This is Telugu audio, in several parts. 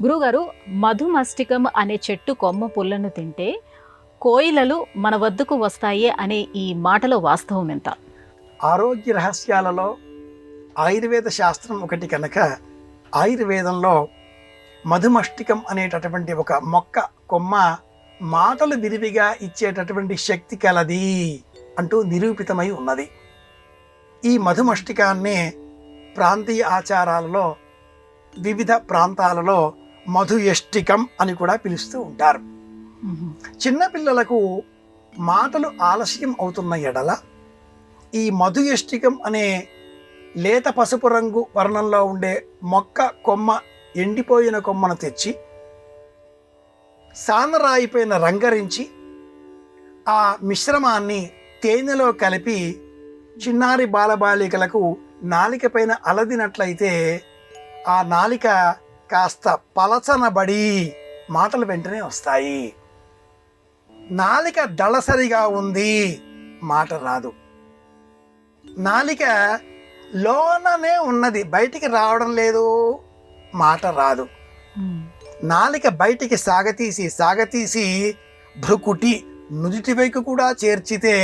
గురుగారు, మధుమస్టికం అనే చెట్టు కొమ్మ పుల్లను తింటే కోయిలలు మన వద్దకు వస్తాయి అనే ఈ మాటలో వాస్తవం ఎంత? ఆరోగ్య రహస్యాలలో ఆయుర్వేద శాస్త్రం ఒకటి కనుక, ఆయుర్వేదంలో మధుమష్టికం అనేటటువంటి ఒక మొక్క కొమ్మ మాటలు విరివిగా ఇచ్చేటటువంటి శక్తి కలది అంటూ నిరూపితమై ఉన్నది. ఈ మధుమష్టికాన్నే ప్రాంతీయ ఆచారాలలో వివిధ ప్రాంతాలలో మధుయష్టికం అని కూడా పిలుస్తూ ఉంటారు. చిన్నపిల్లలకు మాటలు ఆలస్యం అవుతున్న ఎడల ఈ మధుయష్టికం అనే లేత పసుపు రంగు వర్ణంలో ఉండే మొక్క కొమ్మ, ఎండిపోయిన కొమ్మను తెచ్చి సానరాయిపైన రంగరించి ఆ మిశ్రమాన్ని తేనెలో కలిపి చిన్నారి బాలబాలికలకు నాలిక పైన అలదినట్లయితే ఆ నాలిక కాస్త పలచనబడి మాటలు వెంటనే వస్తాయి. నాలిక దళసరిగా ఉంది, మాట రాదు. నాలిక లోననే ఉన్నది, బయటికి రావడం లేదు, మాట రాదు. నాలిక బయటికి సాగతీసి భ్రుకుటి నుదిటి వైపు కూడా చేర్చితే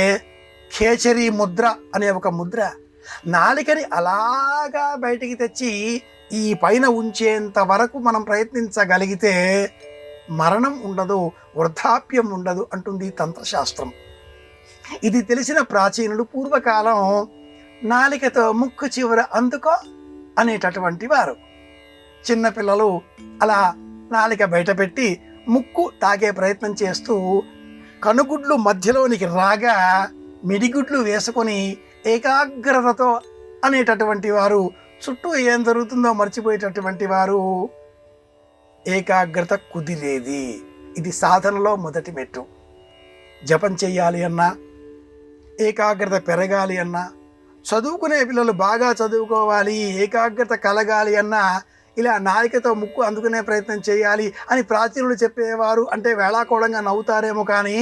ఖేచరీ ముద్ర అనే ఒక ముద్ర, నాలికని అలాగా బయటికి తెచ్చి ఈ పైన ఉంచేంత వరకు మనం ప్రయత్నించగలిగితే మరణం ఉండదు, వృద్ధాప్యం ఉండదు అంటుంది తంత్రశాస్త్రం. ఇది తెలిసిన ప్రాచీనులు పూర్వకాలం నాలికతో ముక్కు చివర అందుకో అనేటటువంటి వారు. చిన్నపిల్లలు అలా నాలిక బయట పెట్టి ముక్కు తాగే ప్రయత్నం చేస్తూ కనుగుడ్లు మధ్యలోనికి రాగా మిడిగుడ్లు వేసుకొని ఏకాగ్రతతో అనేటటువంటి వారు, చుట్టూ ఏం జరుగుతుందో మర్చిపోయేటటువంటి వారు, ఏకాగ్రత కుదిరేది. ఇది సాధనలో మొదటి మెట్టు. జపం చెయ్యాలి అన్నా, ఏకాగ్రత పెరగాలి అన్నా, చదువుకునే పిల్లలు బాగా చదువుకోవాలి, ఏకాగ్రత కలగాలి అన్నా ఇలా నాలికతో ముక్కు అందుకునే ప్రయత్నం చేయాలి అని ప్రాచీనులు చెప్పేవారు. అంటే వేళాకోళంగా నవ్వుతారేమో కానీ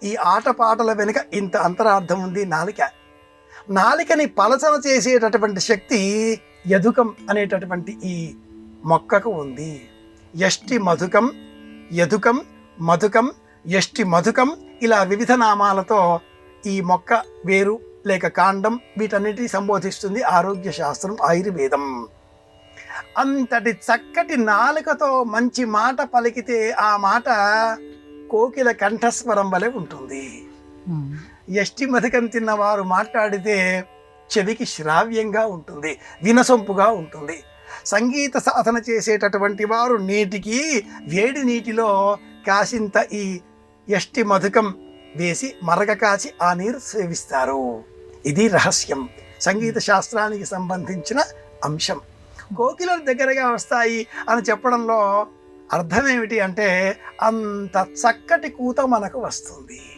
ఈ ఆటపాటల వెనుక ఇంత అంతరార్థం ఉంది. నాలికని పలచన చేసేటటువంటి శక్తి యదుకం అనేటటువంటి ఈ మొక్కకు ఉంది. యష్టి మధుకం, యదుకం, మధుకం, యష్టి మధుకం, ఇలా వివిధ నామాలతో ఈ మొక్క వేరు లేక కాండం వీటన్నిటిని సంబోధిస్తుంది ఆరోగ్య శాస్త్రం, ఆయుర్వేదం. అంతటి చక్కటి నాలుకతో మంచి మాట పలికితే ఆ మాట కోకిల కంఠస్వరం వలె ఉంటుంది. యష్టి మధుకం తిన్నవారు మాట్లాడితే చెవికి శ్రావ్యంగా ఉంటుంది, వినసొంపుగా ఉంటుంది. సంగీత సాధన చేసేటటువంటి వారు నీటికి వేడి నీటిలో కాసింత ఈ యష్టి మధుకం వేసి మరగ కాచి ఆ నీరు సేవిస్తారు. ఇది రహస్యం, సంగీత శాస్త్రానికి సంబంధించిన అంశం. కోకిలలు దగ్గరగా వస్తాయి అని చెప్పడంలో అర్థం ఏమిటి అంటే అంత చక్కటి కూత మనకు వస్తుంది.